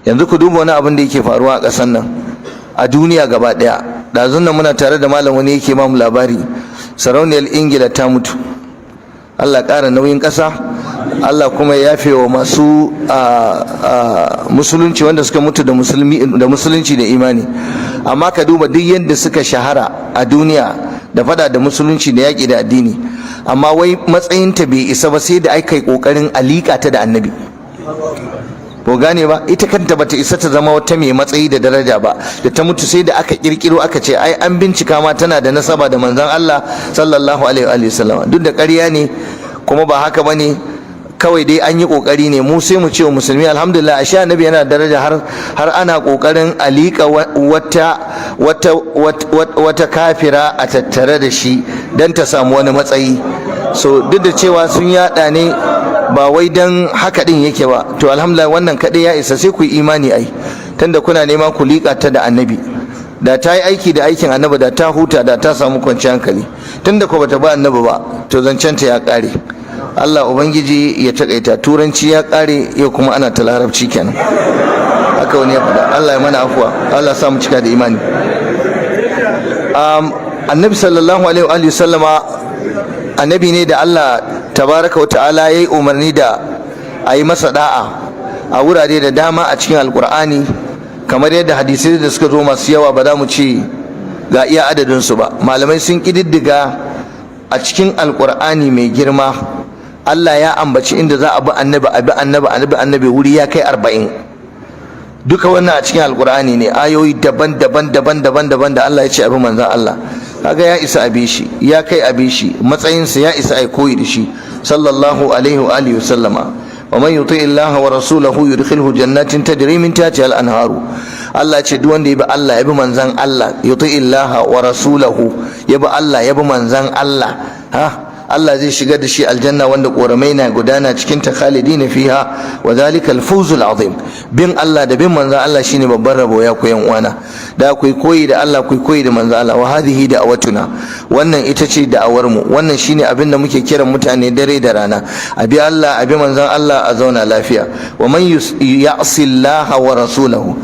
yanzu ku duba wani abin da yake faruwa a ƙasar nan, a duniya gaba ɗaya. Ɗazun nan muna tare da malam wani yake mamu labari, sarauniyar Ingila ta mutu. Allah ƙara nauyin ƙasa, Allah kuma ya yafe wa masu musulunci wanda suka mutu da musulunci da imani. Amma ka duba duk yadda suka shahara a duniya da fada da musulunci da yaƙi da addini, amma wai matsayinta bai isa ba sai da aka yi ƙoƙarin alika ta da annabi. ko gane ba, ita kanta bata isa ta zama wata mai matsayi da daraja ba, da ta mutu sai da aka kirkiro aka ce ai an bincika ma tana da nasaba da manzon Allah sallallahu alaihi wa sallam. Duk da ƙarya ne kuma ba haka bane, kawai dai an yi kokari ne. Mu sai mu ce wa musulmi alhamdulillah, ashe annabi yana daraja har ana kokarin alika wata kafira a tattare da shi dan ta samu wani matsayi. So duk da cewa sun yada ne ba wai dan haka din yake ba, to alhamdulillah wannan kadai ya isa, sai ku yi imani ai, tunda kuna nema ku liƙa ta da annabi. Da ta yi aiki da aikin annabi da ta huta, da ta samu kwanciyar hankali. Tunda ko bata ba annabi ba, to zancenta ya ƙare. Allah ubangiji ya takaita, turanci ya ƙare, yau kuma ana ta larabci kenan. Haka wani ya faɗa. Allah ya mana afuwa, Allah sa mu cika da imani. Annabi sallallahu alaihi wa sallama annabi ne da Allah tabaraka wa ta'ala yayi umarni da a yi masa da'a a wurare da dama a cikin alkur'ani, kamar yadda hadisai da suka zo masu yawa ba za mu ce ga iya adadinsu ba. Malamai sun ƙididdiga a cikin alkur'ani mai girma Allah ya ambaci inda za a bi annabi wuri ya kai 40. Duka wannan a cikin alkur'ani ne, ayoyi daban-daban da Allah ya ce abi manzon Allah. Kaga ya isa abi shi, ya kai abi shi, matsayinsa ya isa ai koyi da shi sallallahu alaihi wa alihi wasallama. Wa man yuti illaha wa rasulahu yudkhilhu jannatin tajri min tahtiha al-anharu. Allah ce duk wanda ya bi Allah ya bi manzon Allah, yuti illaha wa rasulahu, ya bi Allah ya bi manzon Allah, Allah zai shigar da shi aljanna wanda koramai na gudana cikin ta, khalidina fiha wa zalika al-fawzul azim. Bin Allah da bin manzon Allah shine babban rabo ya ku yan uwana. Da ku koyi da Allah, ku koyi da manzon Allah. Wa hadhihi da'awatuna, wannan ita ce da'awar mu, wannan shine abin da muke kiran mutane dare da rana. Abi Allah, abi manzon Allah, a zauna lafiya. Wa man ya'si Allah wa rasulahu,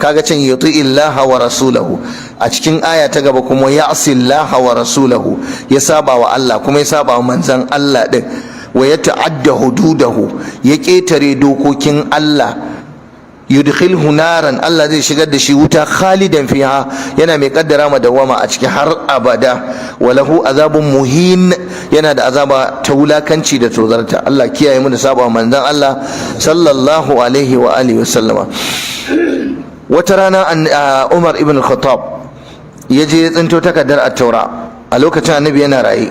kaga can yuti illaha wa rasulahu, a cikin aya ta gaba kuma ya'si illaha wa rasulahu, ya saba wa Allah kuma ya saba wa manzon Allah din. Wa yata'adda hududahu, ya ketare dokokin Allah, yudkhilhu naran, Allah zai shigar da shi wuta, khalidan fiha, yana mai kaddara madawama a ciki har abada. Wa lahu azabun muhin, yana da azaba ta wulakanci da tozarta. Allah kiyaye mu da saba wa manzon Allah sallallahu alaihi wa alihi wa sallama. Wata rana Umar ibn Khattab ya je ya tsinto takardar at-taura, a lokacin annabi yana raye.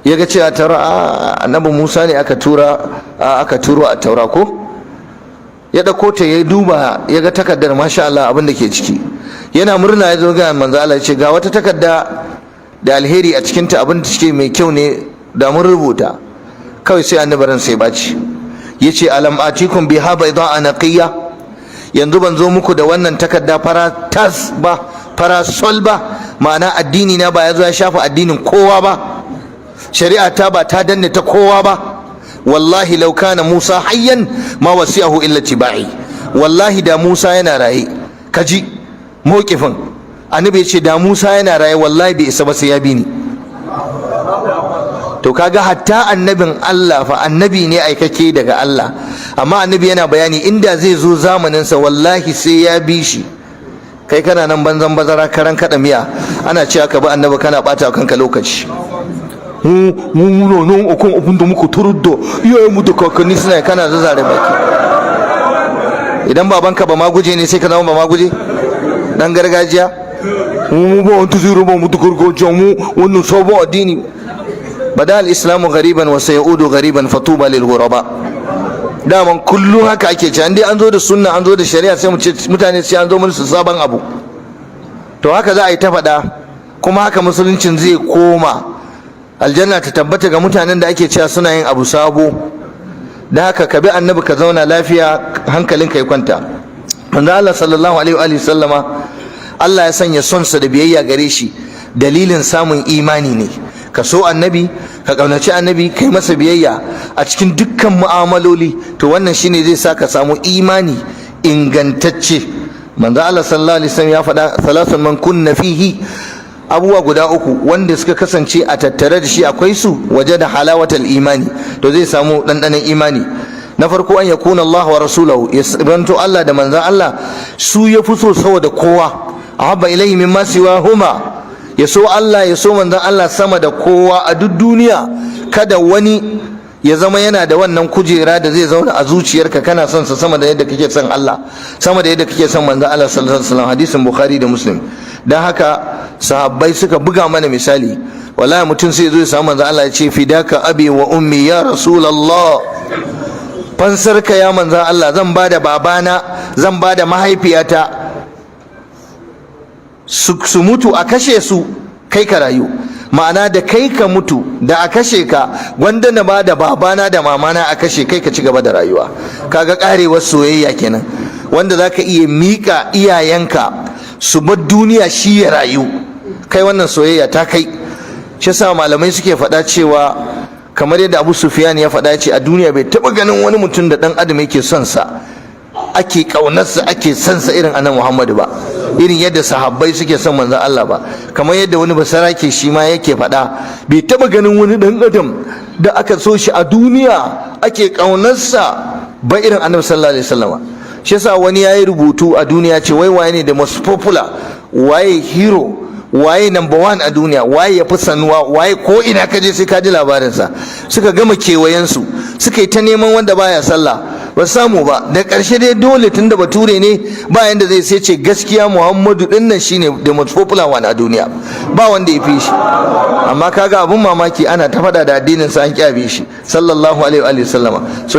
Ya ga cewa taura annabi Musa ne aka turo at-taura ko? Ya dauko ta ya duba, ya ga takardar, masha Allah abin da ke ciki. Yana murna, ya zo ga manzo Allah ya ce ga wata takarda da alheri a cikin ta, abin da take mai kyau ne, da mun rubuta. Kawai sai annabi ran sai baci. Yace alam atikum biha bayda anaqiyya, yanzu ban zo muku da wannan takarda fara tas ba, fara sol ba, ma'ana addini na ba ya zo ya shafa addinin kowa ba, shari'a ta ba ta danne ta kowa ba. Wallahi law kana Musa hayyan ma wasi'ahu illa tibai, wallahi da Musa yana raye, kaji mawqifin annabi ya ce da Musa yana raye wallahi bai isa ba sai ya bi ni. To kaga hatta annabin Allah fa, annabi ne aikake daga Allah, amma annabi yana bayani inda zai zo zamaninsa wallahi sai ya bi shi. Kai kana nan banzan bazara karan kada miya, ana cewa ka bi annabi kana bata kanka lokaci. mu nan akan abin da muka turar da iyayen mu da kakanni suna, kana zazzare baki. Idan babanka ba maguje ne sai ka zama ba maguje dan gargajiya. mu ba wanta zai raba mu da gargajiya, mu wannan sabon addini. bada al-islamu ghariban wa sayaudu ghariban fatuba lil ghuraba. Daman kullum haka ake ce, an dai an zo da sunna, an zo da shari'a, sai mu ce mutane sai an zo musu sabon abu. To haka za a yi ta faɗa, kuma haka musuluncin zai koma. Aljanna ta tabbata ga mutanen da ake cewa suna yin abu sabo. Da haka ka bi annabi ka zauna lafiya, hankalinka ya kwanta. Manzo Allah sallallahu alaihi wa sallama, Allah ya sanya sonsa da biyayya gare shi dalilin samun imani ne. Ka so annabi, ka kaunaci annabi, kai masa biyayya a cikin dukkan mu'amaloli, to wannan shine zai sa ka samu imani ingantacce. manzo Allah sallallahu alaihi wasallam ya faɗa salasun man kunna fihi, abubuwa guda uku wanda suka kasance a tattare da shi akwai su, waje da halawatal imani, to zai samu ɗanɗanon imani. na farko an yakuna Allah wa rasulahu, ya ranto Allah da manzan Allah su ya fi so saboda kowa, ahabba ilaihi mimma siwahuma, ya so Allah ya so manzan Allah sama da kowa a duk duniya. kada wani ya zama yana da wannan kujera da zai zauna a zuciyarka kana son sa sama da yadda kake son Allah, sama da yadda kake son manzon Allah sallallahu alaihi wasallam. hadisin Bukhari da Muslim. dan haka sahabbai suka buga mana misali, wallahi mutum sai zo ya samu manzon Allah ya ce fidaka abi wa ummi ya rasulullah, fansarka ya manzon Allah, zan bada babana, zan bada mahaifiyata su mutu a kashe su kai ka rayu. ma'ana da kai ka mutu da a kashe ka, gwanda na ba da babana da mamana a kashe kai ka ci gaba da rayuwa. kaga karewar soyayya kenan, wanda za ka iya miƙa iyayenka su bar duniya shi ya rayu, kai wannan soyayya ta kai. shi sa malamai suke faɗa cewa kamar yadda Abu Sufyan ya faɗa ce a duniya bai taɓa ganin wani mutum da ɗan adam yake son sa, ake ƙaunarsa, ake son sa irin annabi Muhammadu ba, irin yadda sahabbai suke son manzon Allah ba. kamar yadda wani basarake shi ma yake faɗa, bai taɓa ganin wani ɗan adam da aka so shi a duniya ake ƙaunarsa ba irin annabi sallallahu alaihi wasallam. shi yasa wani yayi rubutu a duniya ce wai waye ne the most popular, waye hero, waye number one a duniya, waye ya fi sanuwa, waye ko ina ka je sai ka ji labarinsa. suka gama kewayensu, suka yi ta neman wanda baya sallah, ba samu ba. da ƙarshe dai dole tunda bature ne ba yanda zai sai ce gaskiya Muhammadu din nan shine the most popular one a duniya, ba wanda ya fi shi. amma kaga abun mamaki ana ta faɗa da addinin sa an kyabe shi sallallahu alaihi wa sallama. so